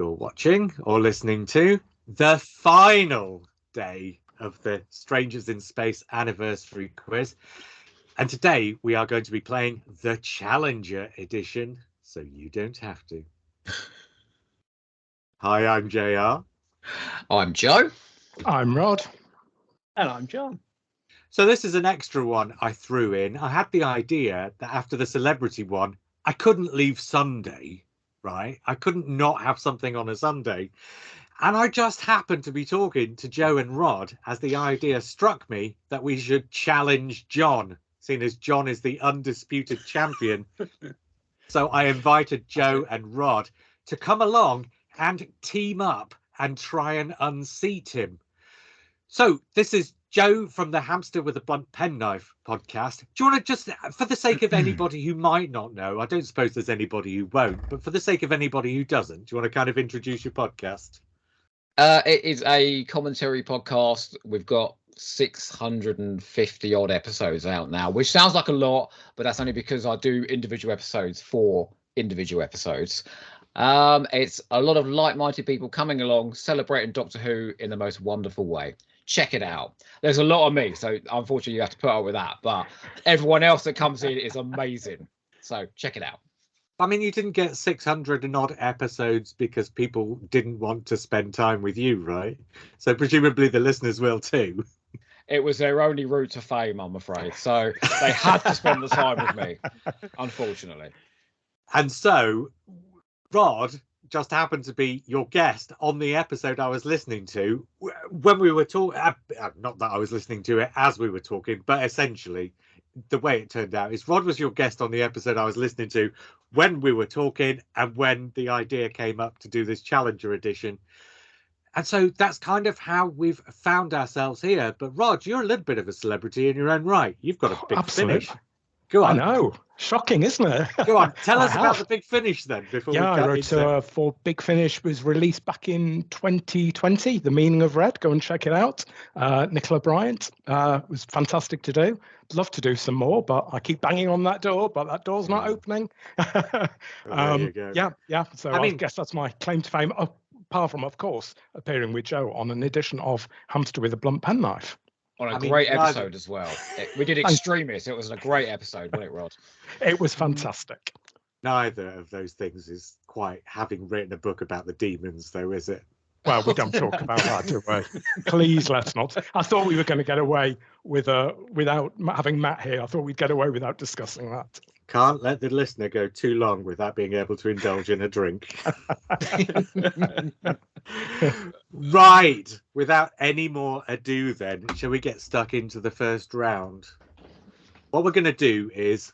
You're watching or listening to the final day of the Strangers in Space anniversary quiz. And today we are going to be playing the Challenger edition, so you don't have to. Hi, I'm JR. I'm Joe. I'm Rod. And I'm John. So this is an extra one I threw in. I had the idea that after the celebrity one, I couldn't leave Sunday, right? I couldn't not have something on a Sunday. And I just happened to be talking to Joe and Rod as the idea struck me that we should challenge John, seeing as John is the undisputed champion. So I invited Joe and Rod to come along and team up and try and unseat him. So this is Joe from the Hamster with a Blunt Penknife podcast. Do you want to just, for the sake of anybody who might not know, I don't suppose there's anybody who won't, but for the sake of anybody who doesn't, do you want to kind of introduce your podcast? It is a commentary podcast. We've got 650 odd episodes out now, which sounds like a lot, but that's only because I do individual episodes for individual episodes. It's a lot of like-minded people coming along, celebrating Doctor Who in the most wonderful way. Check it out. There's a lot of me, so unfortunately you have to put up with that, but everyone else that comes in is amazing. So check it out. I mean, you didn't get 600 and odd episodes because people didn't want to spend time with you, right? So presumably the listeners will too. It was their only route to fame, I'm afraid. So they had to spend the time with me, unfortunately. And so Rod just happened to be your guest on the episode I was listening to when we were talking. Not that I was listening to it as we were talking, but essentially the way it turned out is Rod was your guest on the episode I was listening to when we were talking and when the idea came up to do this Challenger edition. And so that's kind of how we've found ourselves here. But Rod, you're a little bit of a celebrity in your own right. You've got a big finish. Go on. I know. Shocking, isn't it? Go on. Tell us about the Big Finish then. Before I wrote for Big Finish, was released back in 2020. The Meaning of Red. Go and check it out. Nicola Bryant. Was fantastic to do. Love to do some more, but I keep banging on that door, but that door's not opening. There you go. Yeah. So I guess that's my claim to fame. Apart from, of course, appearing with Joe on an edition of Hamster with a Blunt Penknife. On a great episode as well. We did Extremists. It was a great episode, wasn't it, Rod? It was fantastic. Neither of those things is quite having written a book about the demons, though, is it? Well, we don't talk about that, do we? Please, let's not. I thought we were going to get away with without having Matt here. I thought we'd get away without discussing that. Can't let the listener go too long without being able to indulge in a drink. Right. Without any more ado, then, shall we get stuck into the first round? What we're going to do is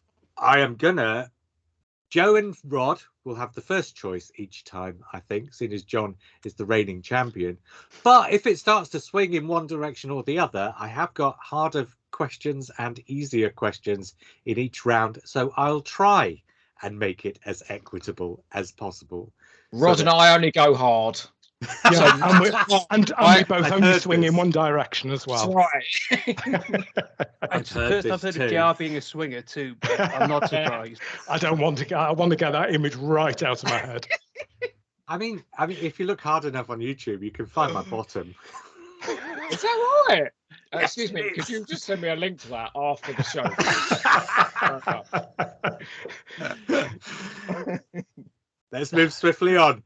Joe and Rod will have the first choice each time, I think, seeing as John is the reigning champion. But if it starts to swing in one direction or the other, I have got harder questions and easier questions in each round. So I'll try and make it as equitable as possible. Rod and I only go hard. Yeah, and we both only swing in one direction as well. That's right. It's the first I've heard of JR being a swinger too, but I'm not surprised. I want to get that image right out of my head. I mean, if you look hard enough on YouTube, you can find my bottom. Is that right? Excuse me, could you just send me a link to that after the show? Let's move swiftly on.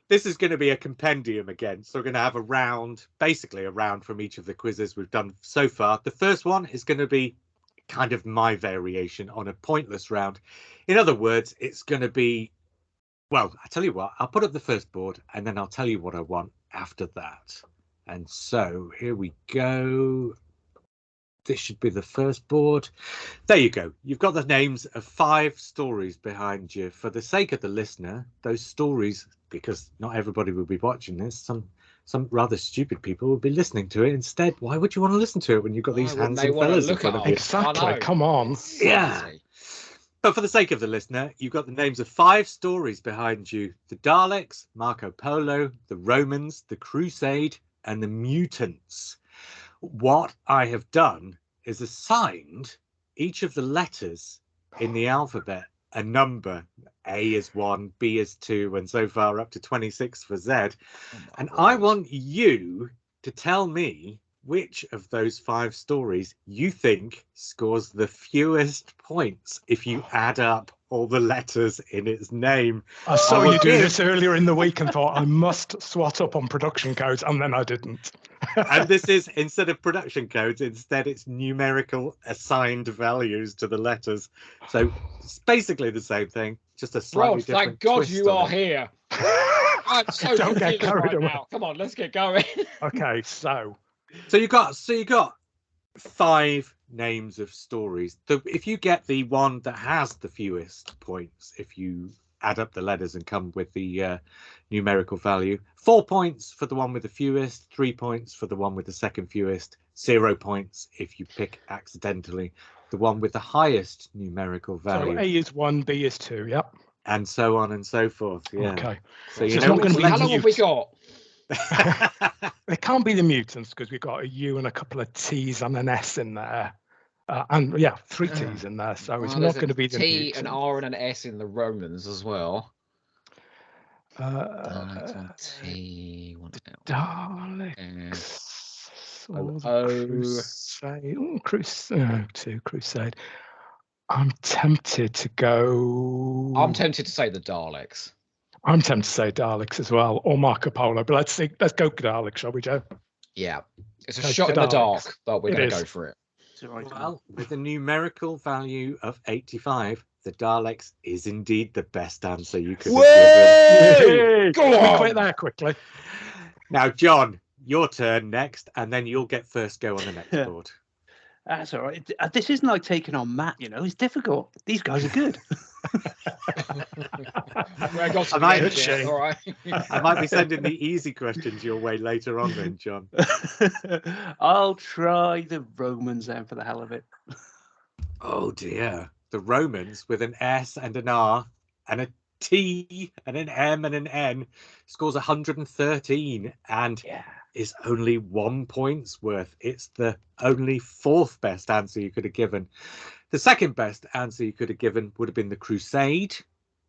This is going to be a compendium again. So we're going to have basically a round from each of the quizzes we've done so far. The first one is going to be kind of my variation on a pointless round. In other words, it's going to be, well, I tell you what, I'll put up the first board and then I'll tell you what I want after that. And so here we go. This should be the first board. There you go. You've got the names of 5 stories behind you. For the sake of the listener, those stories, because not everybody will be watching this, some rather stupid people will be listening to it instead. Why would you want to listen to it when you've got these handsome fellas in front of you? Exactly. Come on. Yeah. But for the sake of the listener, you've got the names of 5 stories behind you. The Daleks, Marco Polo, the Romans, the Crusade, and the Mutants. What I have done is assigned each of the letters in the alphabet a number. A is 1, B is 2, and so far up to 26 for Z. And word. I want you to tell me which of those 5 stories you think scores the fewest points if you add up all the letters in its name. I saw will you do give- this earlier in the week and thought I must swat up on production codes, and then I didn't. And this is, instead of production codes, instead it's numerical assigned values to the letters. So it's basically the same thing, just a slightly Rod, different thank God twist you on are it. here. I'm so Don't get confused carried right away. now. Come on, let's get going. Okay, so So you got 5 names of stories. If you get the one that has the fewest points, if you add up the letters and come with the numerical value, 4 points for the one with the fewest, 3 points for the one with the second fewest, 0 points if you pick accidentally the one with the highest numerical value, A is 1, B is 2. Yep. and so on and so forth. Yeah. Okay. So you It's know not gonna which be How long have we got? It can't be the mutants because we've got a U and a couple of T's and an S in there. And yeah, 3 T's in there. So it's Well, not there's a going to be the T, mutants. an R, and an S in the Romans as well. T. What Daleks. Or the O. Crusade. Oh, Crusade. I'm tempted to go. I'm tempted to say the Daleks. I'm tempted to say Daleks as well, or Marco Polo. But let's go Daleks, shall we, Joe? Yeah, it's a Take shot the in the Daleks. dark, but we're It going to is. go for it. Well, with a numerical value of 85, the Daleks is indeed the best answer you could have given. Yay! Go Can we on! quit there quickly? Now, John, your turn next, and then you'll get first go on the next board. That's all right. This isn't like taking on Matt, you know. It's difficult. These guys are good. I got some might- edge, yeah, all right. I might be sending the easy questions your way later on then, John. I'll try the Romans then for the hell of it. Oh dear. The Romans with an S and an R and a T and an M and an N scores 113 and is only 1 point's worth. It's the only 4th best answer you could have given. The second best answer you could have given would have been the Crusade,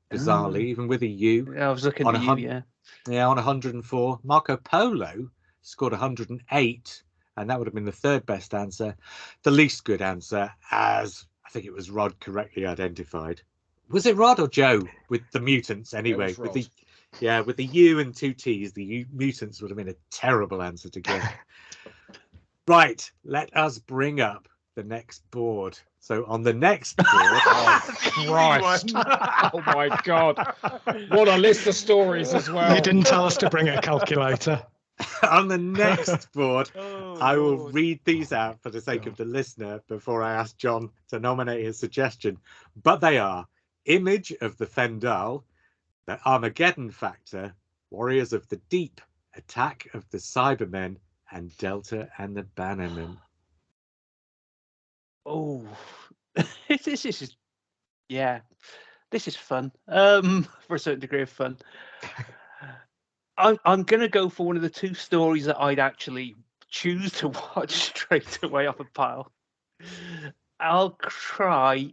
bizarrely, even with a U. Yeah, I was looking On at you, yeah. Yeah, on 104. Marco Polo scored 108, and that would have been the 3rd best answer. The least good answer, as I think it was Rod correctly identified. Was it Rod or Joe with the mutants anyway? It was With the U and 2 T's, the mutants would have been a terrible answer to give. Right, let us bring up the next board. So on the next board, Christ. Oh my God. What a list of stories as well. You didn't tell us to bring a calculator. on the next board, Oh, I will Lord. read these out for the sake of the listener before I ask John to nominate his suggestion. But they are Image of the Fendal, the Armageddon Factor, Warriors of the Deep, Attack of the Cybermen, and Delta and the Bannermen. Oh, this is, yeah, this is fun. For a certain degree of fun. I'm gonna go for one of the 2 stories that I'd actually choose to watch straight away off a pile. I'll try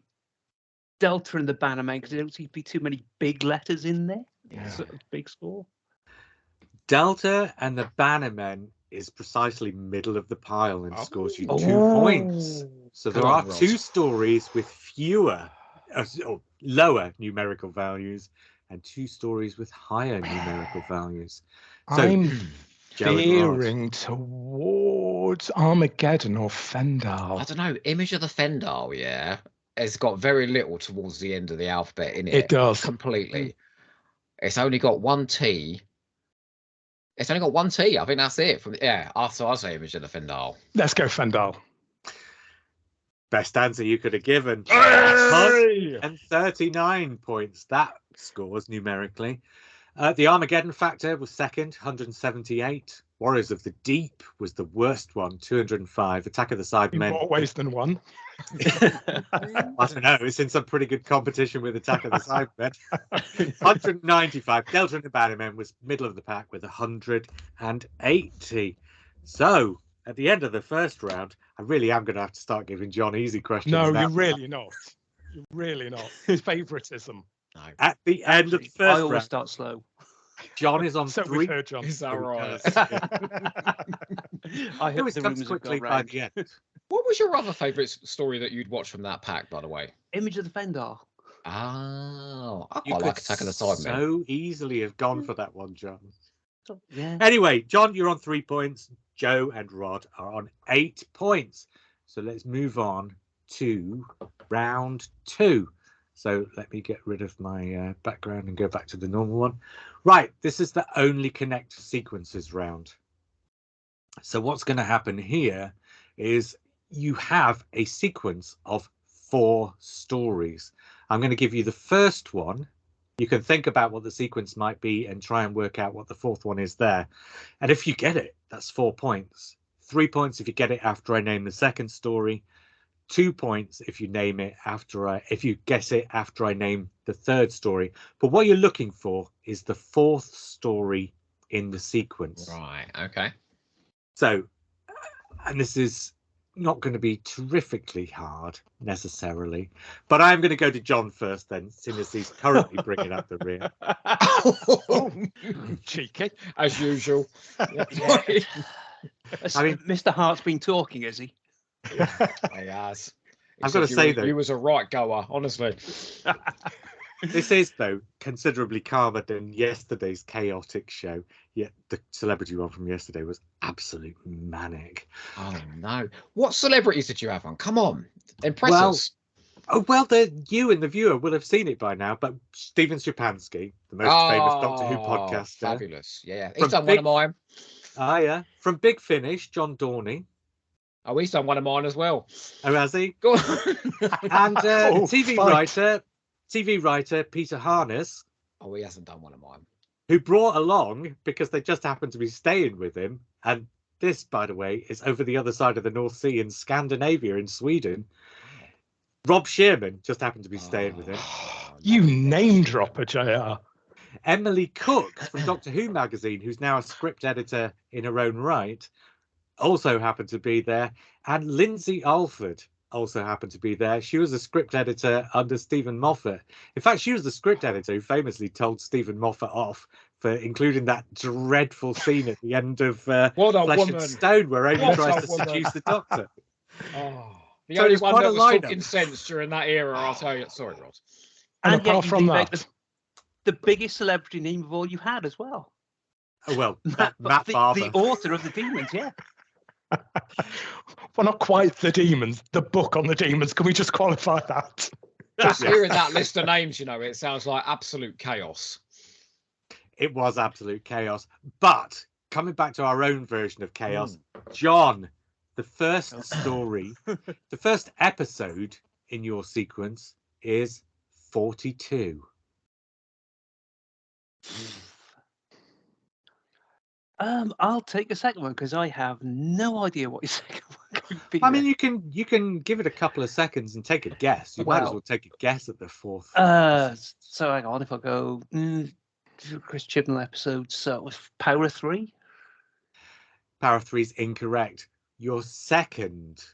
Delta and the Bannerman because there don't seem to be too many big letters in there. Sort of big score. Delta and the Bannermen is precisely middle of the pile and scores you 2 Oh. points. So there Good are on, Ross. 2 stories with fewer or lower numerical values and 2 stories with higher numerical values. So I'm Joe and Rod. veering towards Armageddon or Fendal. I don't know. Image of the Fendal, yeah. It's got very little towards the end of the alphabet in it. It does. Completely. It's only got 1 T. It's only got 1 T. I think that's it. So I'll say Image of the Fendal. Let's go Fendal. Best answer you could have given. Hey! And 39 points. That scores numerically. The Armageddon Factor was second, 178. Warriors of the Deep was the worst one, 205. Attack of the In Cybermen. more ways than one. I don't know. It's in some pretty good competition with Attack of the Cybermen. 195. Delta and the Bannermen was middle of the pack with 180. So at the end of the first round, I really am going to have to start giving John easy questions. No, now. you're really not. You're really not. It's favoritism. No. At the end of the I first always round, start slow. John is on So 3. we've heard, John. Is that Oh, right? yes. I It hope always the comes rumours have quickly gone by round. the end. What was your other favourite story that you'd watch from that pack, by the way? Image of the Fendar. Oh, I You quite could like Attack of the Cybermen. so easily have gone for that one, John. Yeah. Anyway, John, you're on 3 points. Joe and Rod are on 8 points. So let's move on to round 2. So let me get rid of my background and go back to the normal one. Right, this is the only connect sequences round. So what's going to happen here is you have a sequence of 4 stories. I'm going to give you the first one. You can think about what the sequence might be and try and work out what the 4th one is there. And if you get it, that's 4 points. 3 points if you get it after I name the second story. 2 points if you name it if you guess it after I name the third story. But what you're looking for is the 4th story in the sequence. Right. Okay. So, and this is not going to be terrifically hard necessarily, but I'm going to go to John first then, seeing as he's currently bringing up the rear. Cheeky. As usual. Yeah. I mean, Mr. Hart's been talking, has he? He has. I've got to say, though, he was a right goer, honestly. this is, though, considerably calmer than yesterday's chaotic show. Yet the celebrity one from yesterday was absolute manic. Oh, no. What celebrities did you have on? Come on. Impress Well, us. Oh, well, you and the viewer will have seen it by now, but Steven Szczepanski, the most famous Doctor Who podcaster. Fabulous. Yeah. He's From done one of mine. Ah, yeah. From Big Finish, John Dorney. Oh, he's done one of mine as well. Oh, has he? Go on. And Oh, TV writer Peter Harness, Oh, he hasn't done one of mine. who brought along because they just happened to be staying with him. And this, by the way, is over the other side of the North Sea in Scandinavia, in Sweden. Rob Shearman just happened to be staying with him. You name dropper, JR. Emily Cook from Doctor Who magazine, who's now a script editor in her own right, also happened to be there. And Lindsay Alford also happened to be there. She was a script editor under Stephen Moffat. In fact, she was the script editor who famously told Stephen Moffat off for including that dreadful scene at the end of Flesh and Stone, where Amy tries to seduce the Doctor. Oh, the So only it's one quite that a was lineup. talking sense during that era, I'll tell you. Sorry, Rod. And And yet apart you from do make that, the biggest celebrity name of all you had as well. Oh, well, Matt the Barber. author of the Demons, yeah. well, not quite the demons, the book on the demons. Can we just qualify that? Just hearing that list of names, it sounds like absolute chaos. It was absolute chaos. But coming back to our own version of chaos, John, the first story, the first episode in your sequence is 42. I'll take a second one because I have no idea what your second one could be. I mean, you can give it a couple of seconds and take a guess. You might as well take a guess at the 4th. So hang on, if I go Chris Chibnall episode, so it was Power 3. Power 3 is incorrect. Your second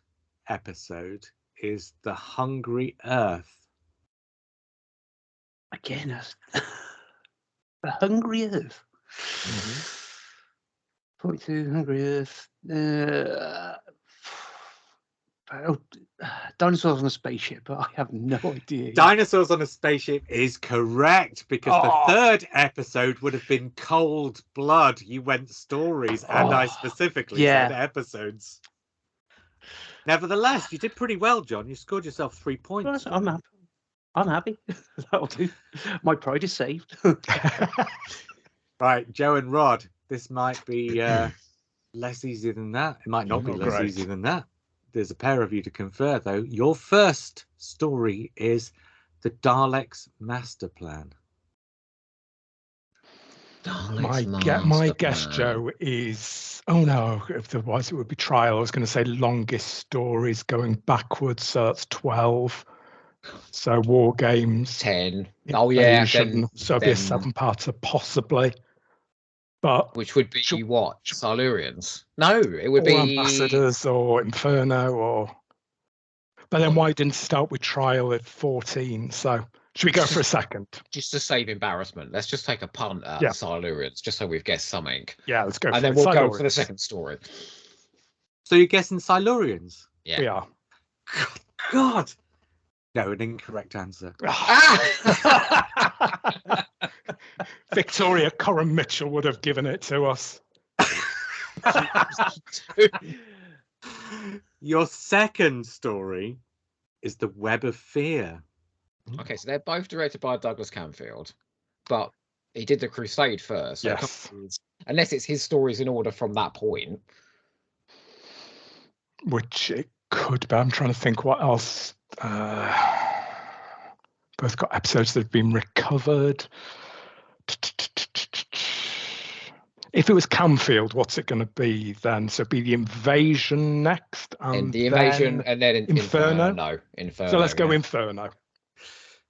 episode is The Hungry Earth. Again, The Hungry Earth. 42, Hungry Earth. Dinosaurs on a spaceship, but I have no idea. Dinosaurs on a Spaceship is correct, because the third episode would have been Cold Blood. You went stories, and I specifically said episodes. Nevertheless, you did pretty well, John. You scored yourself 3 points. I'm happy. I'm happy. That'll do. My pride is saved. Right, Joe and Rod, this might be less easy than that. It might not be less easy than that. There's a pair of you to confer, though. Your first story is the Daleks' Master Plan. My guess, Joe, is otherwise it would be Trial. I was going to say longest stories going backwards, so that's 12. So War Games 10. Oh yeah, so it'd be a 7-parter possibly. But which would be what? Silurians? No, it would be Ambassadors or Inferno or. But then why didn't it start with Trial at 14? So Should we go for a second? Just to save embarrassment, let's just take a punt at Yeah. the Silurians, just so we've guessed something. Yeah, let's go. And for then it. we'll go for the Silurians. second story. So you're guessing Silurians? Yeah. We are. God. No, an incorrect answer. Victoria Coram Mitchell would have given it to us. Your second story is The Web of Fear. Okay, so they're both directed by Douglas Camfield, but he did The Crusade first. So Yes. unless it's his stories in order from that point. Which it could be. I'm trying to think what else. Both got episodes that have been recovered. If it was Camfield, what's it going to be then? So it'd be The Invasion next. And The Invasion, and then Inferno. Inferno. So let's go Inferno.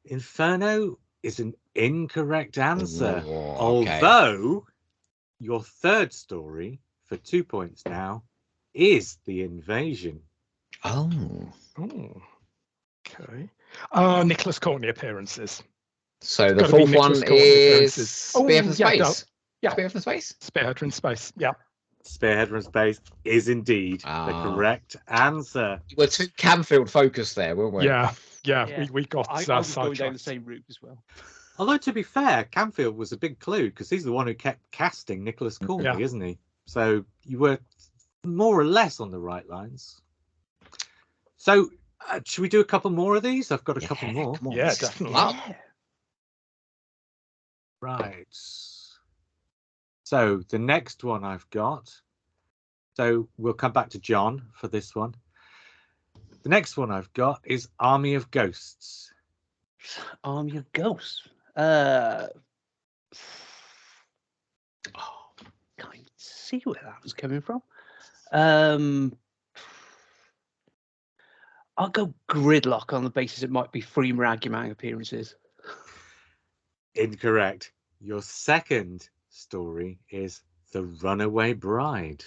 Inferno is an incorrect answer. Ooh, okay. Although your third story, for 2 points now, is The Invasion. Oh. Oh, okay. Nicholas Courtney appearances. So the gotta be fourth one Nicholas Courtney is appearances. Spear from yeah, Space. yeah. Spear from Space. Spearhead from Space. Yeah. Spearhead from Space is indeed the correct answer. We're too Camfield focused there, weren't we? Yeah. Yeah. We got I was going down the sidetracked. same route as well. Although, to be fair, Camfield was a big clue because he's the one who kept casting Nicholas Courtney, Yeah. isn't he? So you were more or less on the right lines. So should we do a couple more of these? I've got a couple more. Come on, Yeah, let's definitely. up. Yeah. Right. So the next one I've got. So we'll come back to John for this one. The next one I've got is Army of Ghosts. Army of Ghosts. Can't see where that was coming from. I'll go Gridlock on the basis it might be Freem Raggymang appearances. Incorrect. Your second story is The Runaway Bride.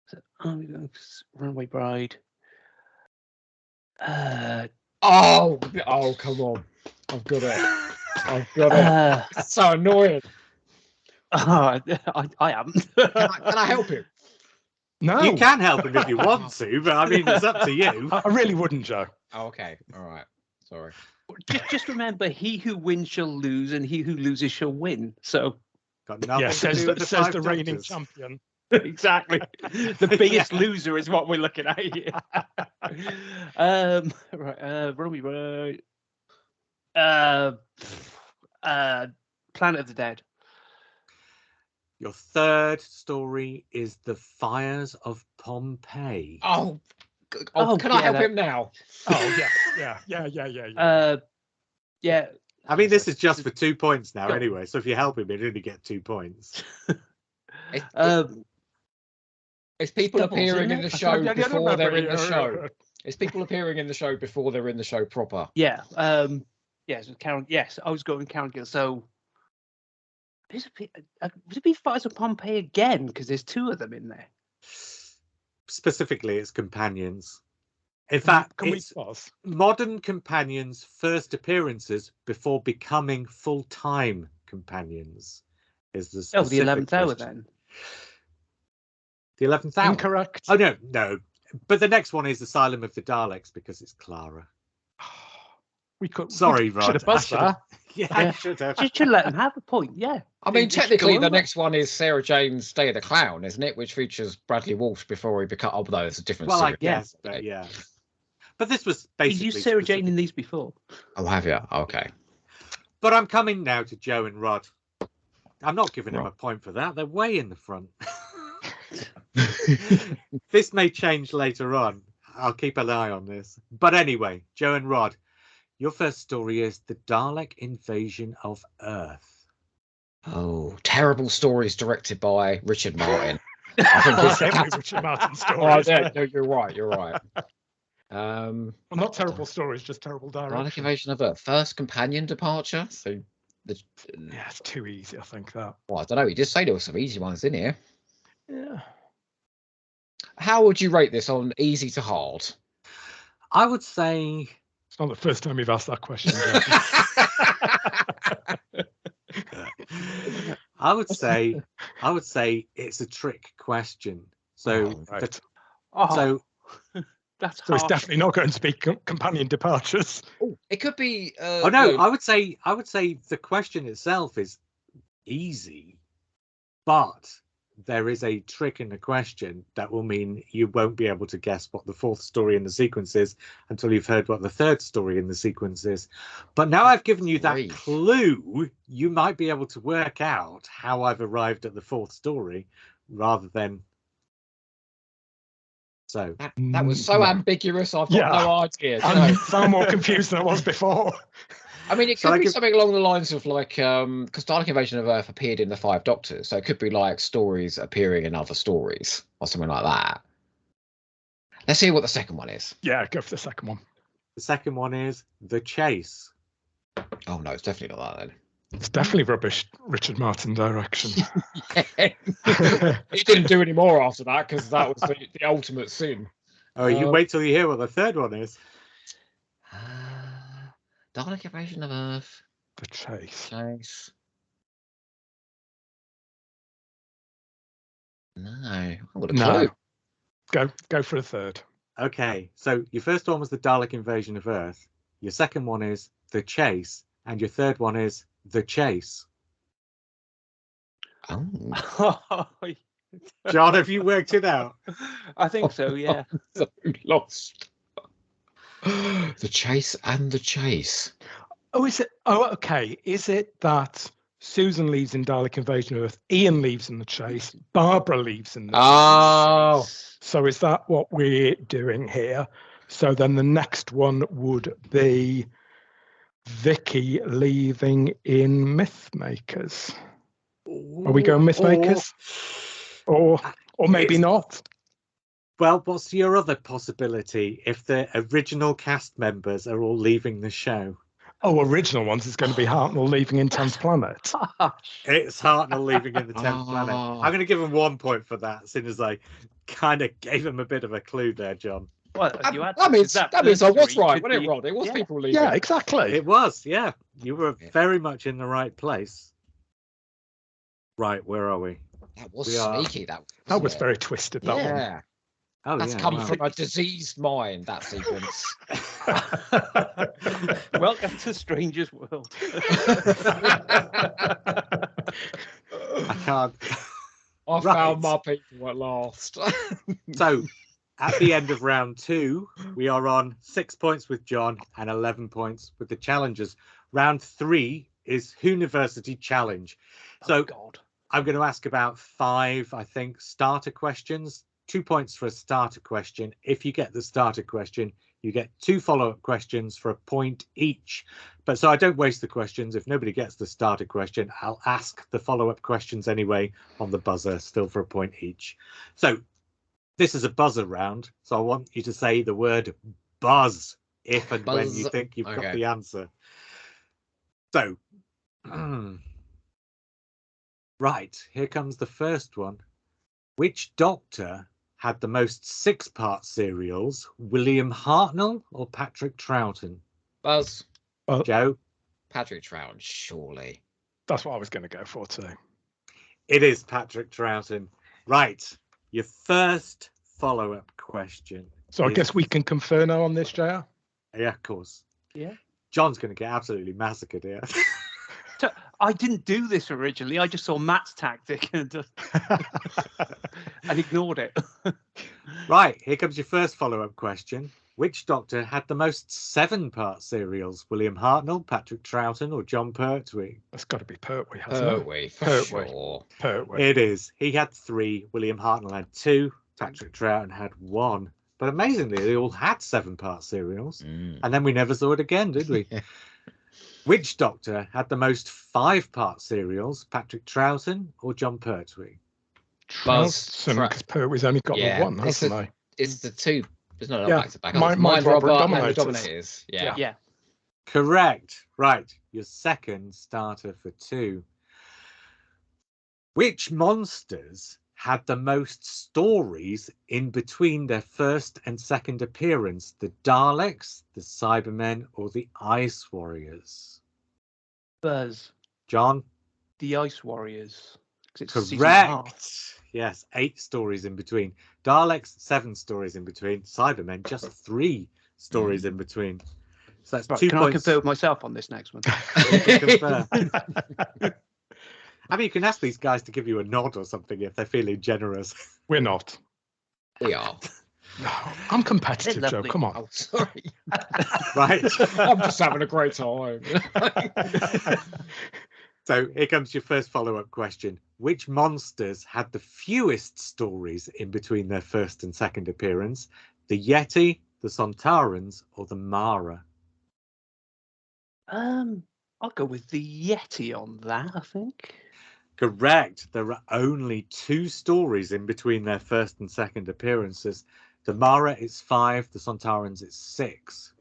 So, Army of Ghosts, Runaway Bride. Oh, come on. I've got it. I've got it. That's so annoying. I haven't. Can I help you? No. You can help him if you want to, but I mean, it's up to you. I really wouldn't, Joe. Oh, okay. All right. Sorry. Just remember, he who wins shall lose, and he who loses shall win. So Got nothing Yeah, to says do the, with the says Five the reigning Doctors. champion. exactly, the biggest loser is what we're looking at here. Right, Runaway Bride. Planet of the Dead. Your third story is The Fires of Pompeii. Oh, Oh, can yeah, I help that- him now? Oh, yeah. Yeah. I mean, this is just for 2 points now Go. anyway, so if you help him, he'll only get 2 points. It's people Doubles, appearing isn't in it? the show I don't before remember they're in the it. show. It's people appearing in the show before they're in the show proper. Yeah. Yes, Karen. Yes, I was going Karen Gill. So, would it be Fires of Pompeii again? Because there's two of them in there. Specifically, it's companions. In fact, Can we it's pause? modern companions' first appearances before becoming full-time companions. Is the Oh, the specific 11th hour question. then. The 11th hour. Incorrect. Oh no. But the next one is Asylum of the Daleks because it's Clara. We could. Sorry, we should have Rod. buzzed I that. Yeah, Yeah. I should have. Should let them have a point. Yeah. I They mean, should technically, go the over. next one is Sarah Jane's Day of the Clown, isn't it? Which features Bradley Walsh before he became. Oh, no, it's a different Well, I series. guess, but yeah. But this was He's basically. used Sarah Jane specific- in these before. Oh, have you? Okay. But I'm coming now to Joe and Rod. I'm not giving them Right. a point for that. They're way in the front. This may change later on. I'll keep an eye on this. But anyway, Joe and Rod, your first story is The Dalek Invasion of Earth. Oh, terrible stories directed by Richard Martin. I think Oh, this every Richard Martin story. Oh, isn't yeah, it? no, you're right. You're right. Well, not terrible stories, just terrible Dalek direction. Invasion of Earth. First companion departure. So, Yeah, it's too easy, I think, that. well, I don't know. You did say there were some easy ones in here. Yeah. How would you rate this on easy to hard? I would say It's not the first time you've asked that question. I would say it's a trick question. So, Right. so That's So it's harsh. definitely not going to be companion departures. Oh, it could be. oh no, I would say the question itself is easy, but there is a trick in the question that will mean you won't be able to guess what the fourth story in the sequence is until you've heard what the third story in the sequence is. But now I've given you that clue, you might be able to work out how I've arrived at the fourth story rather than. So that was so ambiguous. I've got no idea. I'm far more confused than I was before. I mean, it could be something along the lines of like, because Dalek Invasion of Earth appeared in the Five Doctors, so it could be like stories appearing in other stories or something like that. Let's see what the second one is. Yeah, go for the second one. The second one is The Chase. Oh no, it's definitely not that then. It's definitely rubbish Richard Martin direction. He didn't do any more after that because that was the ultimate sin. Oh, you wait till you hear what the third one is. Dalek Invasion of Earth. The Chase. No, I've got a clue. Go for a third. Okay, so your first one was the Dalek Invasion of Earth. Your second one is The Chase, and your third one is The Chase. Oh. John, have you worked it out? I think so, yeah. I'm so lost. The Chase and The Chase. Oh, is it? Oh, okay. Is it that Susan leaves in Dalek Invasion of Earth, Ian leaves in The Chase, Barbara leaves in The Chase? So is that what we're doing here? So then the next one would be Vicky leaving in Mythmakers. Are we going Mythmakers? Or maybe not? Well, what's your other possibility if the original cast members are all leaving the show? Oh, original ones is going to be Hartnell leaving in 10th Planet. It's Hartnell leaving in the 10th Planet. I'm going to give him 1 point for that, since as I kind of gave him a bit of a clue there, John. Well, that means I was right, wasn't it, Rod? It was people leaving. Yeah, exactly. It was, yeah. You were very much in the right place. Right, where are we? That was sneaky. That was very twisted, that one. Oh, that's come from a diseased mind, that sequence. Welcome to Stranger's World. I can't. I found my people at last. So, at the end of round 2, we are on 6 points with John and 11 points with the challengers. Round 3 is University Challenge. So, I'm going to ask about 5, I think, starter questions. 2 points for a starter question. If you get the starter question, you get 2 follow-up questions for a point each. But so I don't waste the questions. If nobody gets the starter question, I'll ask the follow-up questions anyway on the buzzer, still for a point each. So this is a buzzer round. So I want you to say the word buzz if and when you think you've got the answer. So, right, here comes the first one. Which Doctor had the most 6-part serials, William Hartnell or Patrick Troughton? Buzz. Joe? Patrick Troughton, surely. That's what I was going to go for too. It is Patrick Troughton. Right, your first follow-up question. So I guess we can confer now on this, JR? Yeah, of course. Yeah. John's going to get absolutely massacred here. I didn't do this originally. I just saw Matt's tactic and ignored it. Right, here comes your first follow-up question. Which Doctor had the most 7-part serials? William Hartnell, Patrick Troughton, or John Pertwee? That's got to be Pertwee, hasn't it? Pertwee, for sure. Pertwee. It is. He had 3. William Hartnell had 2. Patrick Troughton had 1. But amazingly, they all had 7-part serials. And then we never saw it again, did we? Which Doctor had the most 5-part serials? Patrick Troughton or John Pertwee? Troughton, because Pertwee's only got the 1, hasn't he? It's the 2. There's not back to back. Mind Robber and Dominators. Yeah. Correct. Right. Your second starter for 2. Which monsters had the most stories in between their first and second appearance? The Daleks, the Cybermen, or the Ice Warriors? Buzz, John? the Ice Warriors. 'Cause it's season and a half. Correct. Yes, 8 stories in between. Daleks, 7 stories in between. Cybermen, just 3 stories in between. So that's Right, 2 can I points. confer with myself on this next one? You can confer. I mean, you can ask these guys to give you a nod or something if they're feeling generous. We're not. We are. No, I'm competitive, They're Joe. lovely. Come on. Oh, sorry. Right. I'm just having a great time. So here comes your first follow-up question. Which monsters had the fewest stories in between their first and second appearance? The Yeti, the Sontarans, or the Mara? I'll go with the Yeti on that, I think. Correct. There are only 2 stories in between their first and second appearances. The Mara is 5, the Sontarans is 6.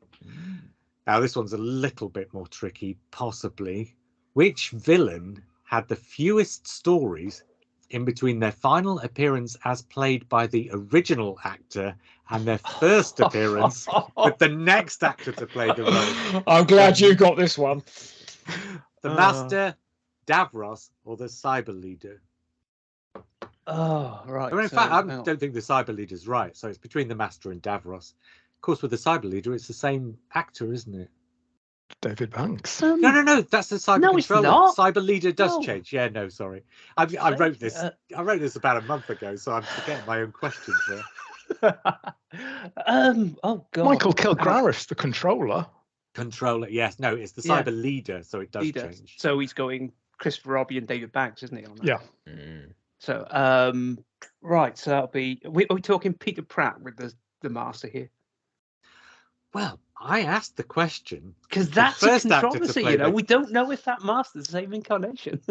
Now this one's a little bit more tricky, possibly. Which villain had the fewest stories in between their final appearance as played by the original actor and their first appearance with the next actor to play the role? I'm glad you got this one. The Master, Davros, or the Cyber Leader? Oh, right. I mean, in so, fact, I hang on. don't think the Cyber Leader's right. So it's between the Master and Davros. Of course, with the Cyber Leader, it's the same actor, isn't it? David Banks. No. That's the Cyber No, it's Controller. not. Cyber Leader does No. change. Yeah, no, sorry. I wrote this. I wrote this about a month ago, so I'm forgetting my own questions here. Oh God. Michael Kilgariff, the controller. Controller, yes. No, it's the Yeah. Cyber Leader, so it does He does. change. So he's going Christopher Robbie and David Banks, isn't he? On that? Yeah. So right. So that'll be. Are we talking Peter Pratt with the Master here? Well, I asked the question. Because that's a first actor to controversy, play you know. the- We don't know if that Master's the same incarnation.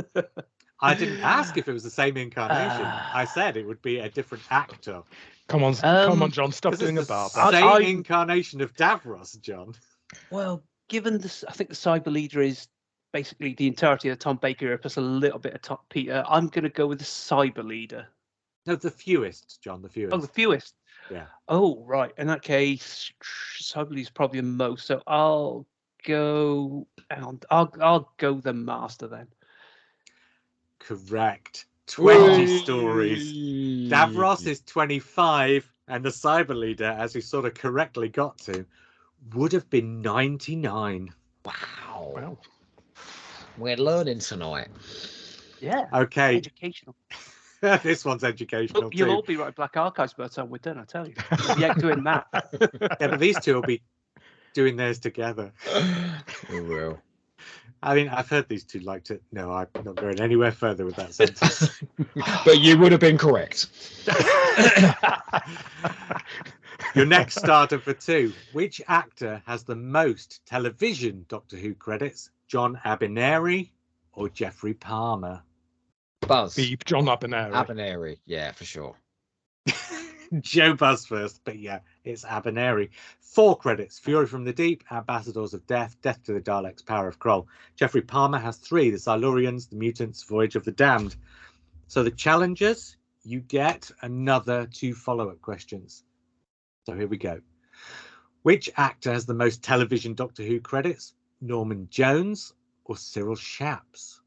I didn't ask if it was the same incarnation. I said it would be a different actor. Come on, John. Stop 'Cause doing a it's the barber. same I- incarnation of Davros, John. Well, given this, I think the Cyber Leader is basically the entirety of the Tom Baker era plus a little bit of Tom Peter. I'm going to go with the Cyber Leader. No, the fewest, John, the fewest. Oh, the fewest. Yeah. Oh, right. In that case, Cyber Leader's probably the most. So I'll go. I'll go the Master then. Correct. 20 stories. Whee! Davros is 25, and the Cyber Leader, as you sort of correctly got to, would have been 99. Wow. Well, We're learning tonight. Yeah. Okay, Educational. this one's educational You'll too. all be right Black Archives by the time we're done, I tell you. Yeah, doing that. Yeah, but these two will be doing theirs together. We will. I mean, I've heard these two like to. No, I'm not going anywhere further with that sentence. But you would have been correct. Your next starter for 2. Which actor has the most television Doctor Who credits? John Abineri or Jeffrey Palmer? Buzz. the John Abineri. Abineri. Yeah, for sure. Joe Buzz first, but yeah, it's Abineri. 4 credits: Fury from the Deep, Ambassadors of Death, Death to the Daleks, Power of Kroll. Jeffrey Palmer has 3: The Silurians, The Mutants, Voyage of the Damned. So the challengers, you get another 2 follow-up questions. So here we go. Which actor has the most television Doctor Who credits? Norman Jones or Cyril Shaps?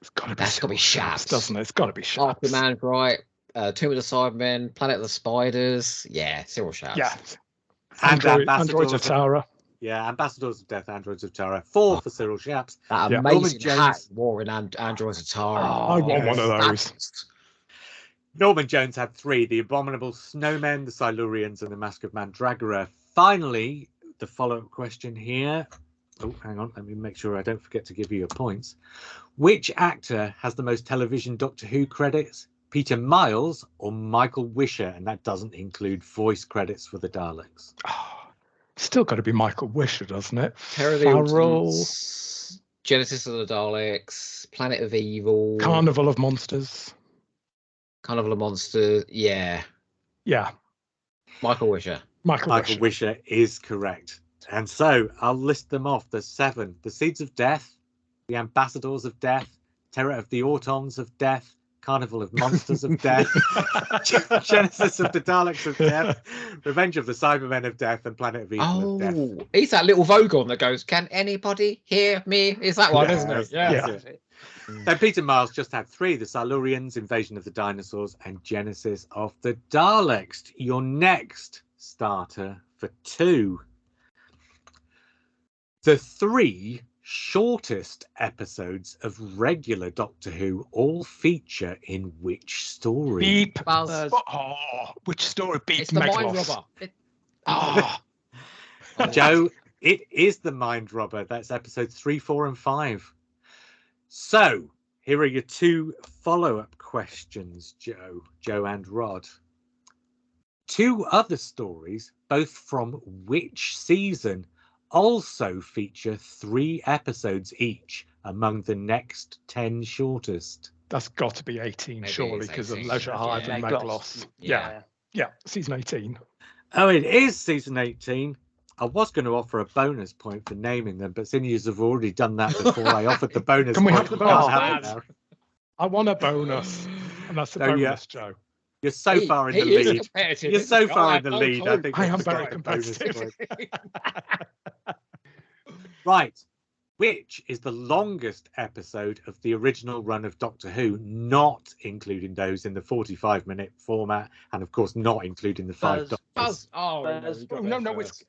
It's got to be That's gotta be Shaps. doesn't it? It's got to be Shaps. After Man, right? Tomb of the Cybermen, Planet of the Spiders. Yeah, Cyril Shaps. Yeah. And Androids of Tara. Yeah, Ambassadors of Death, Androids of Tara. 4 for Cyril Shaps. That Yeah. amazing Norman hat Jones. wore in Androids of Tara. I want one of those. Norman Jones had 3: The Abominable Snowmen, The Silurians, and The Mask of Mandragora. Finally, the follow-up question here. Oh, hang on. Let me make sure I don't forget to give you your points. Which actor has the most television Doctor Who credits? Peter Miles or Michael Wisher? And that doesn't include voice credits for the Daleks. Oh, still got to be Michael Wisher, doesn't it? Terror of the Farrell, Ultimates, Genesis of the Daleks, Planet of Evil, Carnival of Monsters. Carnival of Monsters. Yeah, Yeah, Michael Wisher. Michael Michael Wisher. Wisher is correct. And so I'll list them off. There's 7: The Seeds of Death, The Ambassadors of Death, Terror of the Autons of Death, Carnival of Monsters of Death, Genesis of the Daleks of Death, Revenge of the Cybermen of Death, and Planet of Evil of Death. Oh, he's that little Vogon that goes, "Can anybody hear me?" Is that one, isn't it? That's Yeah. it. Then Peter Miles just had 3: The Silurians, Invasion of the Dinosaurs, and Genesis of the Daleks. Your next starter for 2. The 3 shortest episodes of regular Doctor Who all feature in which story? Beep. Buzz. Which story? Beep. It's the Mind Meglos. Robber. Ah, Joe, it is the Mind Robber. That's episodes 3, 4, and 5. So here are your 2 follow-up questions, Joe and Rod. 2 other stories, both from which season, also feature 3 episodes each among the next 10 shortest. that's got to be 18, Maybe surely, it's because of 18. Leisure Hive and Meglos. Yeah, season 18. Oh, it is season 18. I was going to offer a bonus point for naming them, but seeing as I've already done that before I offered the bonus Can we point, have the we can't bonus? have it now. I want a bonus, and that's a So, yeah. bonus, Joe. You're so far in the he is lead. competitive, You're isn't so he? far I in the have no lead. clue. I think I we am should very get a bonus competitive. point. Right. Which is the longest episode of the original run of Doctor Who, not including those in the 45-minute format, and of course not including the 5 Buzz. Doctors. Buzz. Oh, Buzz. no, it's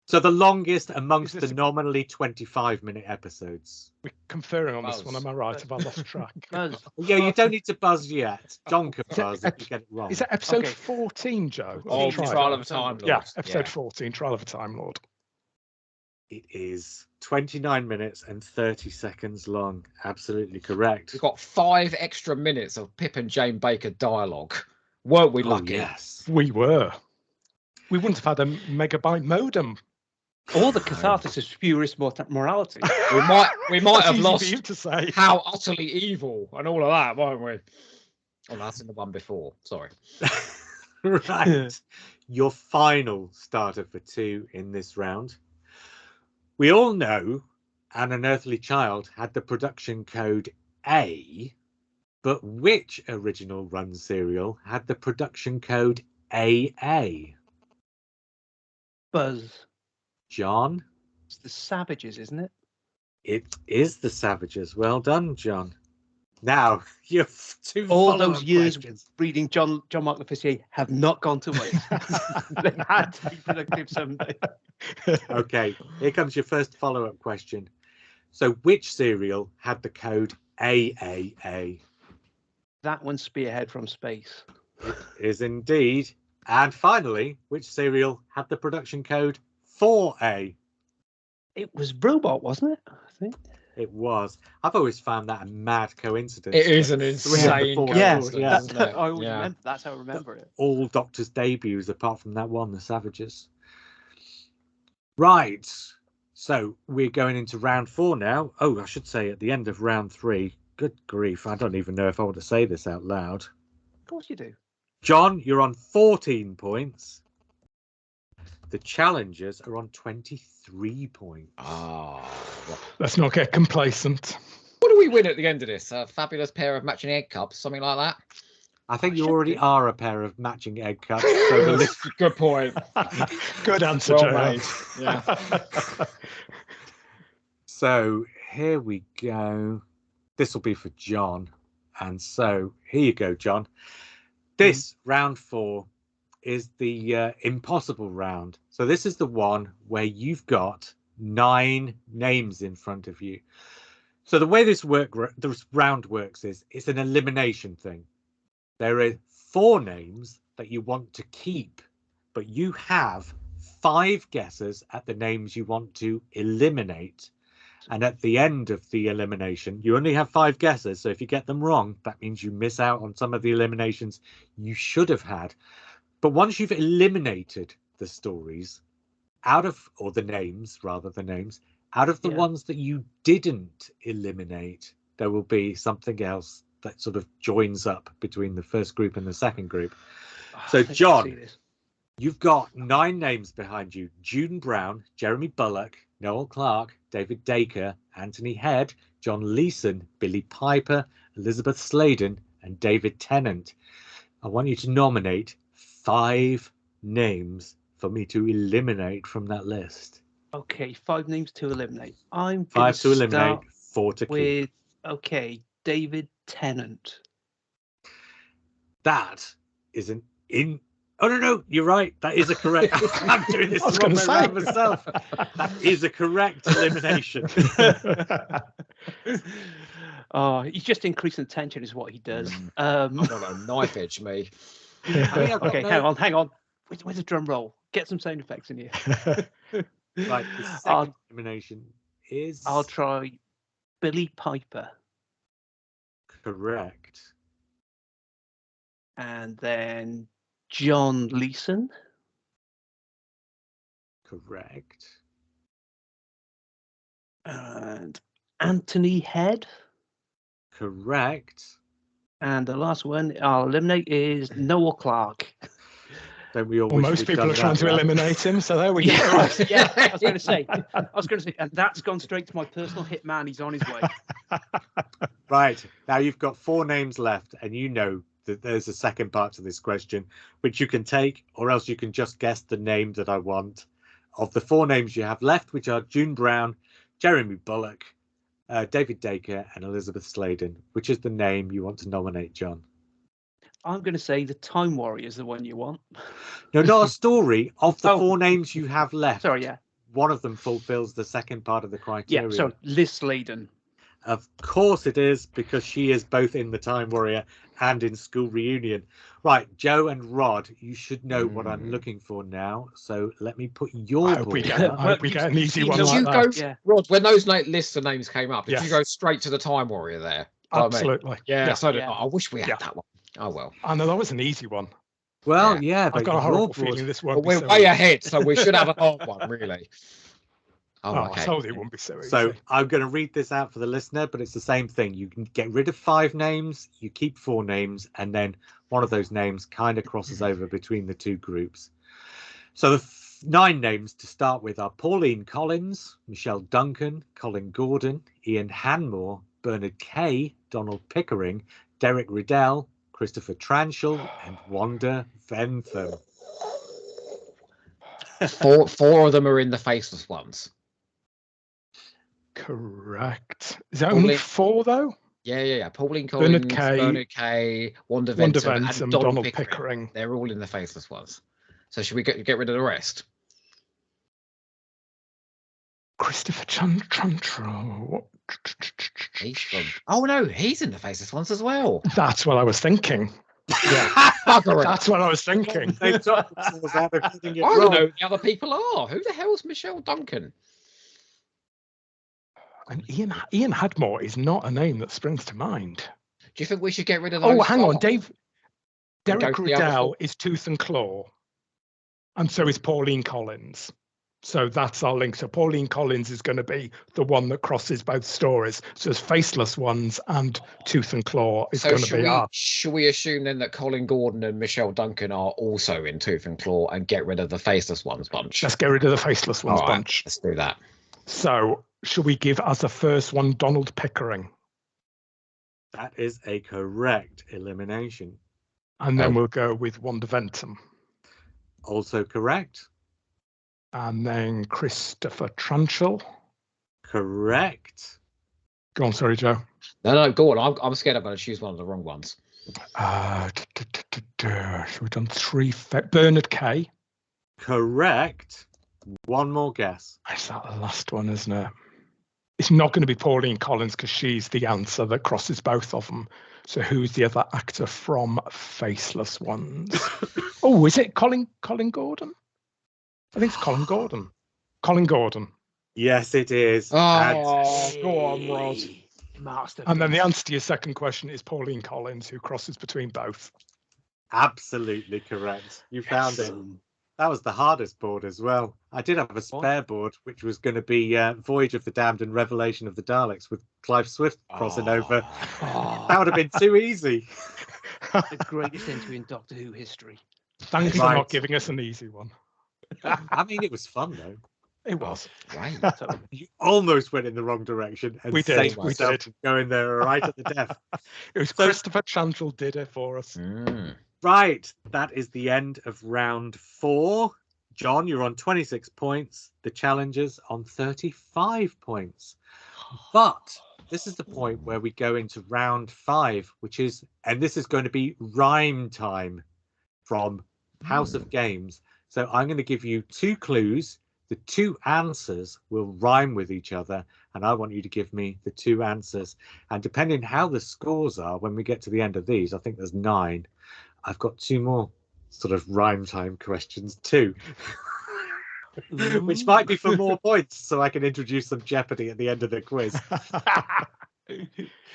So the longest amongst Is the this a- nominally 25-minute episodes. we're conferring on this Buzz. one. Am I right? Have I lost track? Buzz. Yeah, you don't need to buzz yet. John can buzz if you get it wrong. Is that episode Okay. 14, Joe? Oh, Trial? Trial of a Time Lord. Yeah, episode 14, Trial of a Time Lord. It is 29 minutes and 30 seconds long. Absolutely correct. We've got 5 extra minutes of Pip and Jane Baker dialogue. Weren't we Oh, lucky? yes. We were. We wouldn't have had a megabyte modem. Or the catharsis of spurious morality. We might That's have easy lost for you to say. how utterly evil and all of that, won't we? Oh, that's in the one before. Sorry. Right. Your final starter for 2 in this round. We all know An Unearthly Child had the production code A, but which original run serial had the production code AA? Buzz. John? It's the Savages, isn't it? It is the Savages. Well done, John. Now, you have 2 All follow-up those years questions. reading John Mark Leffissier have not gone to waste. They had to be productive someday. Okay, here comes your first follow-up question. So which serial had the code AAA? That one, Spearhead from Space. Is indeed. And finally, which serial had the production code 4A? It was Robot, wasn't it? I think. It was. I've always found that a mad coincidence. It is an that 3 of the insane 4 Yes, stories, coincidence, yeah, isn't it? I always Yeah. remember. That's how I remember it. all Doctor's debuts apart from that one, the Savages. Right. So we're going into round 4 now. Oh, I should say at the end of round 3. Good grief. I don't even know if I want to say this out loud. Of course you do. John, you're on 14 points. The challengers are on 23 points. Ah, Let's not get complacent. what do we win at the end of this? A fabulous pair of matching egg cups, something like that. I think I you should already do. are a pair of matching egg cups. So the list, Good point. Good answer, Well Joe. made. Yeah. so here we go. This will be for John. And so here you go, John. This round 4 is the impossible round. So this is the one where you've got 9 names in front of you. So the way this round works is it's an elimination thing. There are 4 names that you want to keep, but you have 5 guesses at the names you want to eliminate. And at the end of the elimination, you only have 5 guesses. So if you get them wrong, that means you miss out on some of the eliminations you should have had. But once you've eliminated the stories or the names, out of the ones that you didn't eliminate, there will be something else that sort of joins up between the first group and the second group. So, I think I John, see this. you've got 9 names behind you: Juden Brown, Jeremy Bullock, Noel Clarke, David Dacre, Anthony Head, John Leeson, Billy Piper, Elizabeth Sladen, and David Tennant. I want you to nominate 5 names for me to eliminate from that list. Okay, 5 names to eliminate. I'm 5 to eliminate, start 4 to with keep. David Tennant. That is an in. Oh no, you're right. That is a correct. I'm doing this I was the wrong gonna way say. around myself. That is a correct elimination. Oh, he's just increasing tension, is what he does. I'm on a knife edge, me. I mean, I've got Okay, hang on. Where's the drum roll? Get some sound effects in here. Right, the second elimination is I'll try Billy Piper. correct. And then John Leeson. Correct. And Anthony Head. Correct. And the last one I'll eliminate is Noel Clark. Don't we all? Well, wish most we'd people done are trying that, to right? eliminate him, so there we go. Yeah, I was going to say, and that's gone straight to my personal hitman. He's on his way. Right, now you've got 4 names left, and you know that there's a second part to this question, which you can take, or else you can just guess the name that I want. Of the 4 names you have left, which are June Brown, Jeremy Bullock, David Dacre, and Elizabeth Sladen, which is the name you want to nominate, John? I'm going to say the Time Warrior is the one you want. No, not a story. Of the Oh. 4 names you have left, Sorry, yeah. one of them fulfills the second part of the criteria. Yeah, so Liz Sladen. Of course it is, because she is both in the Time Warrior and in School Reunion. Right, Joe and Rod, you should know what I'm looking for now. So let me put your I hope we board get, up. I hope we get an easy one Did like you that. go, Yeah. Rod, when those lists of names came up, did Yes. you go straight to the Time Warrior there? You know what I mean? Absolutely. Yeah, so did Yeah. I. I wish we had Yeah. that one. Oh, well. I know that was an easy one. Well, yeah, but I've got a your horrible board- feeling this But won't be we're so way easy. ahead, so we should have a hard one, really. Oh, Oh, okay. I told you it wouldn't be so easy. So I'm going to read this out for the listener, but it's the same thing. You can get rid of 5 names, you keep 4 names, and then one of those names kind of crosses over between the 2 groups. So the 9 names to start with are Pauline Collins, Michelle Duncan, Colin Gordon, Ian Hanmore, Bernard Kay, Donald Pickering, Derek Riddell, Christopher Tranchell, and Wanda Ventham. 4 of them are in the Faceless Ones. Correct. Is that only Pauline- 4 though? Yeah. Pauline Collins, Bernard Kay, Wanda Wanda Ventham, Ventham, and Donald Pickering. Pickering. They're all in the Faceless Ones. So should we get rid of the rest? Christopher Trantro. He's from... Oh, no, he's in the Faceless Ones as well. That's what I was thinking. Bugger it. That's what I was thinking. They took themselves out of getting it I don't wrong. know who the other people are. Who the hell's Michelle Duncan? And Ian Hadmore is not a name that springs to mind. Do you think we should get rid of those? Oh, hang on, 5? Dave. And go Derek for the other Riddell 4? is Tooth and Claw, and so is Pauline Collins. So that's our link. So Pauline Collins is going to be the one that crosses both stories. So it's Faceless Ones and Tooth and Claw is So going to be our. should we assume then that Colin Gordon and Michelle Duncan are also in Tooth and Claw and get rid of the Faceless Ones bunch? Let's get rid of the Faceless Ones All right, bunch. let's do that. So should we give as a first one Donald Pickering? That is a correct elimination. And then we'll go with Wanda Ventham. Also correct. And then Christopher Tranchell. Correct. Go on, sorry, Joe. No, go on. I'm scared I'm going to choose one of the wrong ones. So we've done 3. Bernard Kay. Correct. One more guess. Is that the last one, isn't it? It's not going to be Pauline Collins because she's the answer that crosses both of them. So who's the other actor from Faceless Ones? Oh, is it Colin Gordon? I think it's Colin Gordon. Colin Gordon. Yes, it is. Oh, go on, Rod. Master. And then the answer to your second question is Pauline Collins, who crosses between both. Absolutely correct. You found it. That was the hardest board as well. I did have a spare board, which was going to be Voyage of the Damned and Revelation of the Daleks with Clive Swift crossing over. That would have been too easy. The greatest entry in Doctor Who history. Thanks for Right. not giving us an easy one. I mean, it was fun though. It was. Right. So, You almost went in the wrong direction and We did, saved we yourself did. from going there right at the death. It was So- Christopher Chandler did it for us. Mm. Right, that is the end of round 4. John, you're on 26 points. The challengers on 35 points. But this is the point where we go into round 5, which is, and this is going to be rhyme time from House of Games. So I'm going to give you 2 clues. The 2 answers will rhyme with each other, and I want you to give me the 2 answers. And depending on how the scores are when we get to the end of these, I think there's 9. I've got 2 more sort of rhyme time questions too, which might be for more points, so I can introduce some jeopardy at the end of the quiz.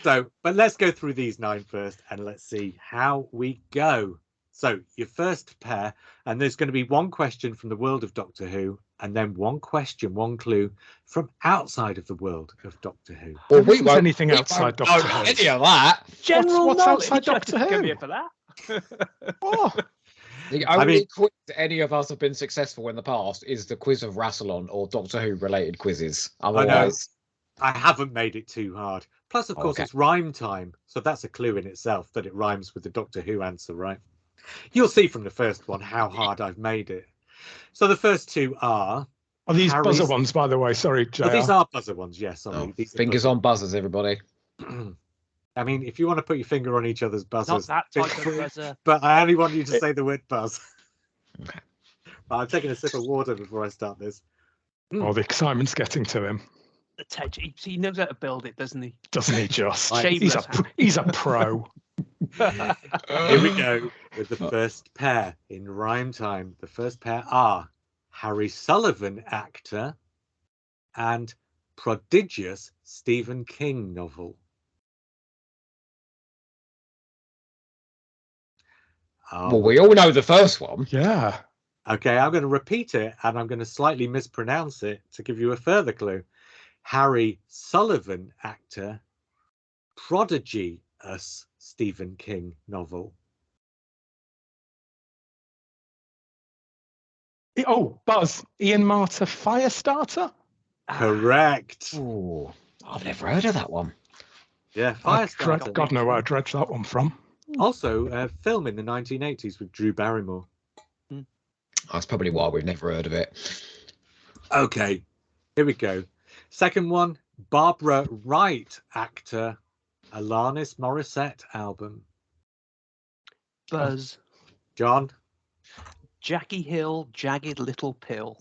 So, but let's go through these 9 first, and let's see how we go. So, your first pair, and there's going to be 1 question from the world of Doctor Who, and then 1 question, 1 clue from outside of the world of Doctor Who. Well, There isn't anything outside Doctor know Who. any of that. general what's knowledge. outside I Doctor didn't come Who? here for that. Oh, The I only mean- quiz any of us have been successful in the past is the quiz of Rassilon or Doctor Who related quizzes. Otherwise, I haven't made it too hard. Plus, of course, Okay. it's rhyme time, so that's a clue in itself that it rhymes with the Doctor Who answer, right? You'll see from the first one how hard I've made it. So the first 2 are... are these Harry's- buzzer ones, by the way? Sorry, JR. Well, these are buzzer ones, yes. Sorry, oh, these are fingers buzzer on buzzers, everybody. I mean, if you want to put your finger on each other's Not buzzers, that feel type of free, buzzer. but I only want you to say the word buzz. Okay. I'm taking a sip of water before I start this. Oh, the excitement's getting to him, He knows how to build it, doesn't he? doesn't he? Just Right. he's a pro. Here we go with the first pair in rhyme time. The first pair are Harry Sullivan actor and prodigious Stephen King novel. Well, we all know the first one. Yeah. Okay, I'm going to repeat it and I'm going to slightly mispronounce it to give you a further clue. Harry Sullivan actor, prodigious Stephen King novel. Oh, Buzz. Ian Marter Firestarter. Correct. Oh, I've never heard of that one. Yeah, God Firestarter. know where I dredged that one from. Also, a film in the 1980s with Drew Barrymore. That's probably why we've never heard of it. Okay, here we go. Second one, Barbara Wright actor, Alanis Morissette album. Buzz. John, Jackie Hill, Jagged Little Pill.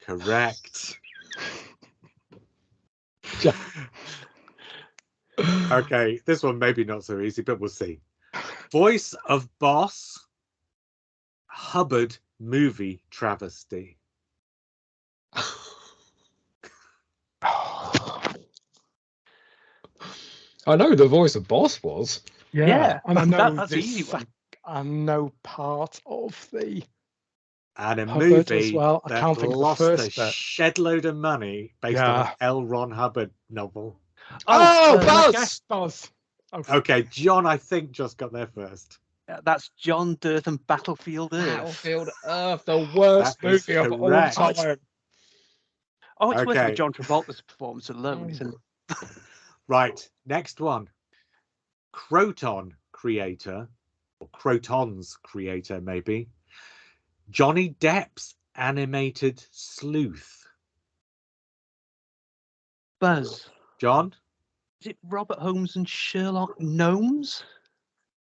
correct. Okay, this one maybe not so easy, but we'll see. Voice of Boss, Hubbard movie travesty. I know who the voice of Boss was. Yeah, and I know that's this easy one. I know part of the And a Hubbard as movie well. I that can't think of the lost first a bit. shed load of money based on an Yeah. L. Ron Hubbard novel. Oh, Buzz. Buzz! Buzz. Okay, John, I think just got there first. That's John Durtham, Battlefield Earth. Battlefield Earth, the worst That is movie of all correct. time. Oh, it's worth Okay. it with John Travolta's performance alone, isn't it? Right, next one. Croton creator, or Croton's creator, maybe. Johnny Depp's animated sleuth. Buzz. John? Is it Robert Holmes and Sherlock Gnomes?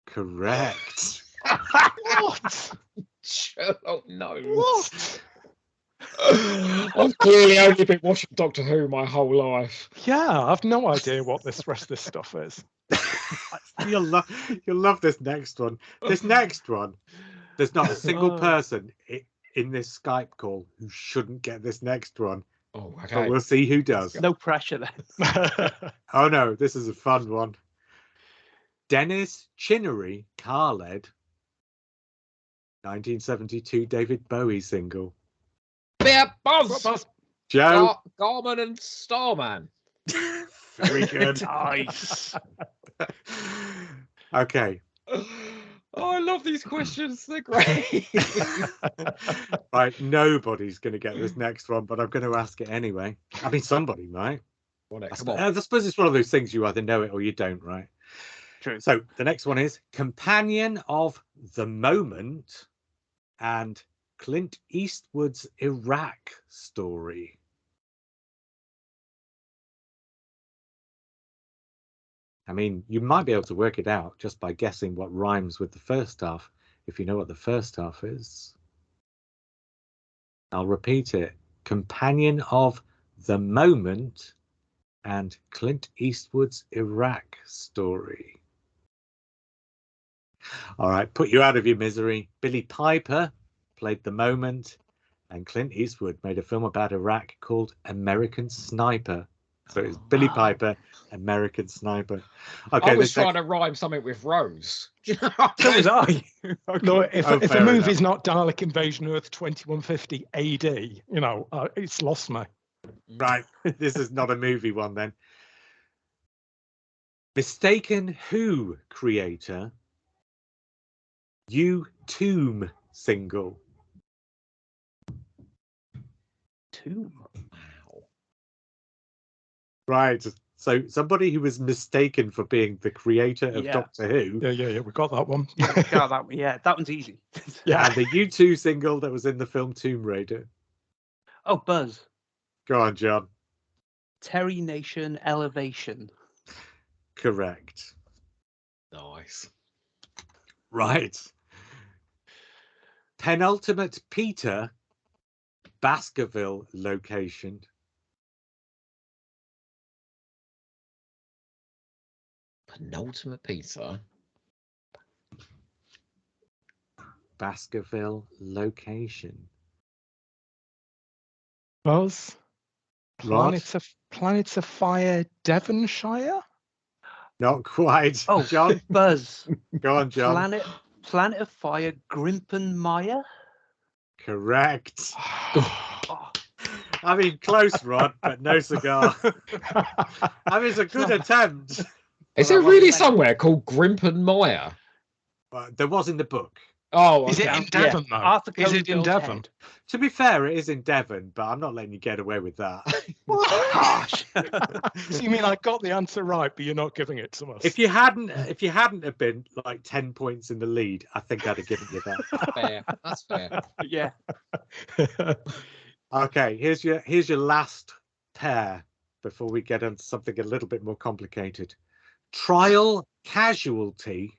Correct. What? Sherlock knows. What? I've clearly only been watching Doctor Who my whole life. Yeah, I've no idea what the rest of this stuff is. You'll love this next one. This next one, there's not a single person in this Skype call who shouldn't get this next one. Oh, But okay. we'll see who does. No pressure then. Oh no, this is a fun one. Dennis Chinnery, Khaled, 1972 David Bowie single. Yeah, Buzz! Joe, Garman and Starman. very good. Nice. Okay, Oh, I love these questions. They're great. Right, nobody's going to get this next one, but I'm going to ask it anyway. I mean, somebody might. I suppose it's one of those things you either know it or you don't, right? True. So the next one is Companion of the Moment and Clint Eastwood's Iraq story. I mean, you might be able to work it out just by guessing what rhymes with the first half, if you know what the first half is. I'll repeat it. Companion of the Moment and Clint Eastwood's Iraq story. All right, put you out of your misery. Billy Piper played the Moment, and Clint Eastwood made a film about Iraq called American Sniper. So it's Billy Piper, American Sniper. Okay, I was trying to rhyme something with Rose. So was I. No, if a movie's not Dalek Invasion Earth 2150 AD, you know, it's lost me. Right, this is not a movie one then. Mistaken Who creator U-Tomb single. Tomb. Wow. Right, so somebody who was mistaken for being the creator of Doctor Who. Yeah, we got that one. Yeah, we got that one. Yeah, that one's easy. Yeah. And the U2 single that was in the film Tomb Raider. Oh, Buzz. Go on, John. Terry Nation Elevation. Correct. Nice. Right. Penultimate Peter, Baskerville location. Penultimate Peter. Baskerville location. Buzz. Rod? Planets of Fire, Devonshire? Not quite. Oh, John? Buzz. Go on, John. Planet of Fire, Grimpenmire. Correct. Oh, I mean, close, Rod, but no cigar. I mean, it's a good attempt. Is there really somewhere called Grimpenmire? There was in the book. Oh, Is it okay. in Devon, though? Arthur Is it in Conan Devon? Head. To be fair, it is in Devon, but I'm not letting you get away with that. Gosh. So you mean I got the answer right, but you're not giving it to us? If you hadn't have been like 10 points in the lead, I think I'd have given you that. Fair. That's fair. Yeah. Okay, here's your last pair before we get into something a little bit more complicated. Trial Casualty,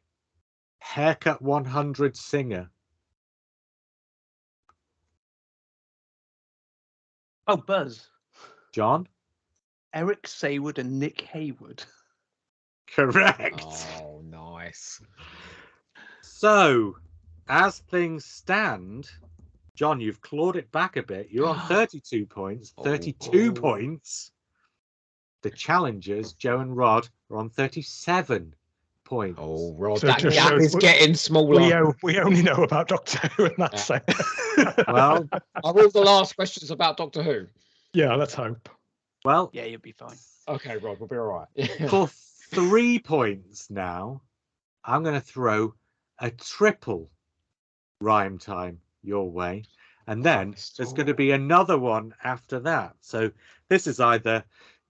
Haircut 100 singer. Oh, Buzz. John? Eric Saywood and Nick Haywood. Correct. Oh, nice. So, as things stand, John, you've clawed it back a bit. You're on 32 points. 32 points. The challengers, Joe and Rod, are on 37 points. Oh, Rod, So that just gap shows is getting smaller. we only know about Doctor Who in that sense. Well, Are all the last questions about Doctor Who? Yeah, let's hope. well, Yeah, you'll be fine. Okay, Rod, we'll be all right. for 3 points now, I'm going to throw a triple rhyme time your way. And then there's going to be another one after that. So this is either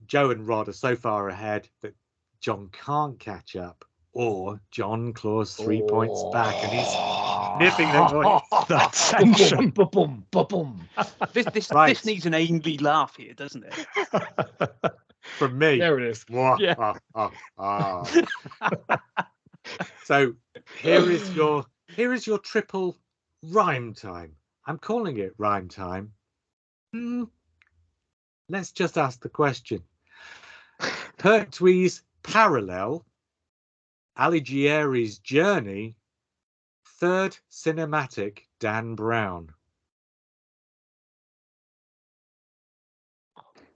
Joe and Rod are so far ahead that John can't catch up, or John claws 3 points back and he's nipping them away. That tension. Ba-boom, ba-boom. This needs an angry laugh here, doesn't it? From me. There it is. Yeah. So here is your triple rhyme time. I'm calling it rhyme time. Let's just ask the question. Pertwee's Parallel, Alighieri's Journey, Third Cinematic, Dan Brown.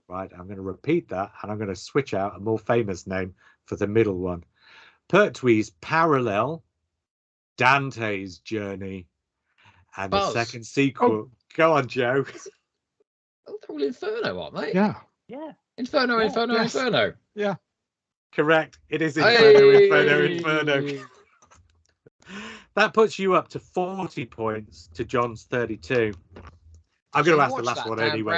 Right, I'm going to repeat that, and I'm going to switch out a more famous name for the middle one. Pertwee's Parallel, Dante's Journey, and Buzz. the second sequel. Go on, Joe. Oh, they're all Inferno, aren't they? Yeah. Yeah. Inferno, Yeah, Inferno, yes. Inferno. Yeah. Correct. It is Inferno, Hey! Inferno, Inferno. That puts you up to 40 points to John's 32. I'm going to ask the last one anyway.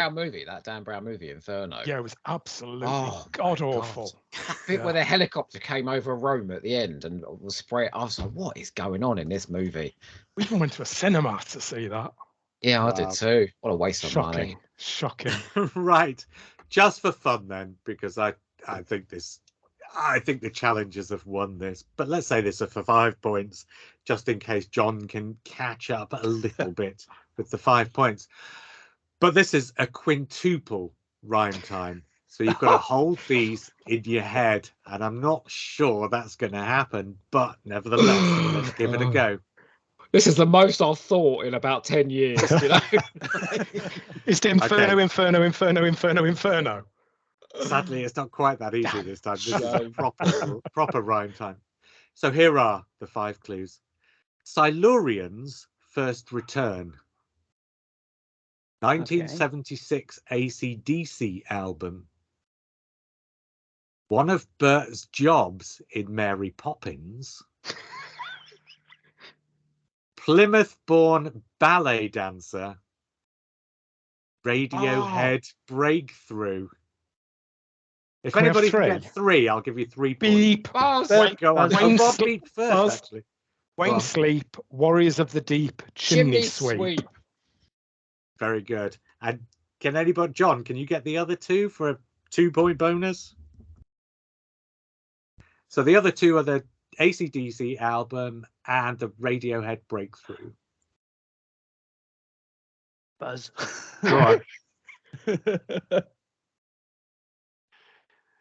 That Dan Brown movie, Inferno. Yeah, it was absolutely Oh, god awful. That bit where the helicopter came over Rome at the end and was sprayed. I was like, what is going on in this movie? We even went to a cinema to see that. Yeah, I did too. What a waste of money. Shocking. Right. Just for fun then, because I think the challengers have won this. But let's say this are for 5 points, just in case John can catch up a little bit with the 5 points. But this is a quintuple rhyme time. So you've got to hold these in your head. And I'm not sure that's going to happen. But nevertheless, let's give it a go. This is the most I've thought in about 10 years, you know? It's the Inferno, Okay. Inferno, Inferno, Inferno, Inferno. Sadly, it's not quite that easy this time. This is a proper rhyme time. So here are the 5 clues. Silurians first return. 1976 AC/DC album. One of Bert's jobs in Mary Poppins. Plymouth-born ballet dancer. Radiohead breakthrough. If Can we have anybody can 3? get 3, I'll give you 3 points. Beep. Go on. Wayne Bob Sleep beep first, first. actually. Wayne Sleep, Warriors of the Deep, Chimney Sweep. Very good. And can anybody, John, can you get the other 2 for a 2-point bonus? So the other 2 are the AC/DC album and the Radiohead breakthrough. Buzz. Go on.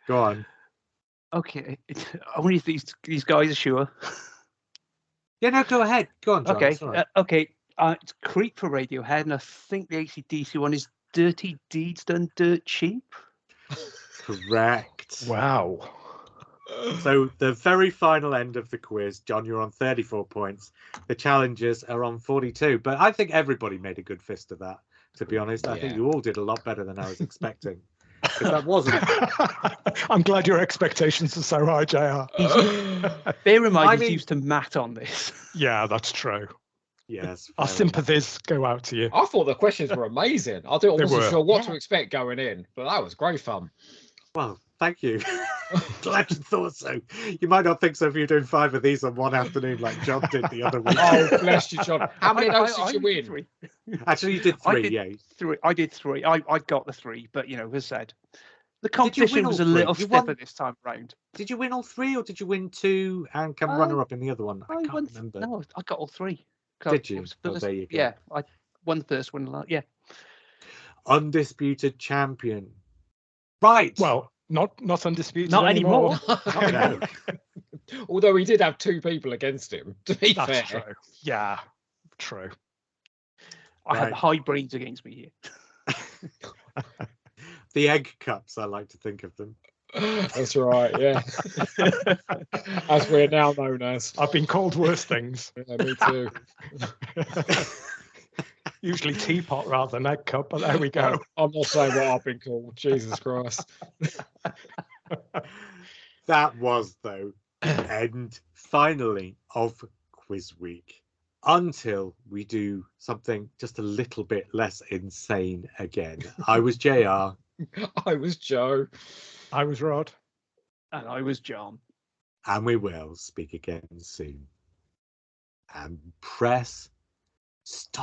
Go on. Okay. Only if these guys are sure. Yeah, no, go ahead. Go on, John. Okay. It's all right. Okay. It's Creep for Radiohead, and I think the AC/DC one is Dirty Deeds Done Dirt Cheap. Correct. Wow. So the very final end of the quiz, John, you're on 34 points. The challengers are on 42. But I think everybody made a good fist of that, to be honest. I think you all did a lot better than I was expecting. Because that wasn't... I'm glad your expectations are so high, JR. Bear in mind, he's used to Matt on this. Yeah, that's true. Yes. Our sympathies go out to you. I thought the questions were amazing. I wasn't sure what to expect going in, but that was great fun. Well, thank you. Glad you thought so. You might not think so if you're doing 5 of these on one afternoon like John did the other week. Oh, bless you, John. How many of those did you win? 3. Actually, you did 3, yeah. 3. I did 3. I got the 3, but, as I said, the competition was a little stiffer this time round. Did you win all 3, or did you win 2 and come runner-up in the other one? I can't remember. No, I got all 3. Did you? There you go. Yeah, I won the first one. Yeah. Undisputed champion. Right. Well, not undisputed Not anymore. No. Although he did have 2 people against him, to be fair. That's true. Yeah, true. I had high brains against me here. The egg cups, I like to think of them. That's right, yeah. As we're now known as. I've been called worse things. Yeah, me too. Usually teapot rather than egg cup, but there we go. I'm not saying what I've been called. Jesus Christ. That was, though, the end, finally, of Quiz Week. Until we do something just a little bit less insane again. I was JR. I was Joe. I was Rod. And I was John. And we will speak again soon. And press stop.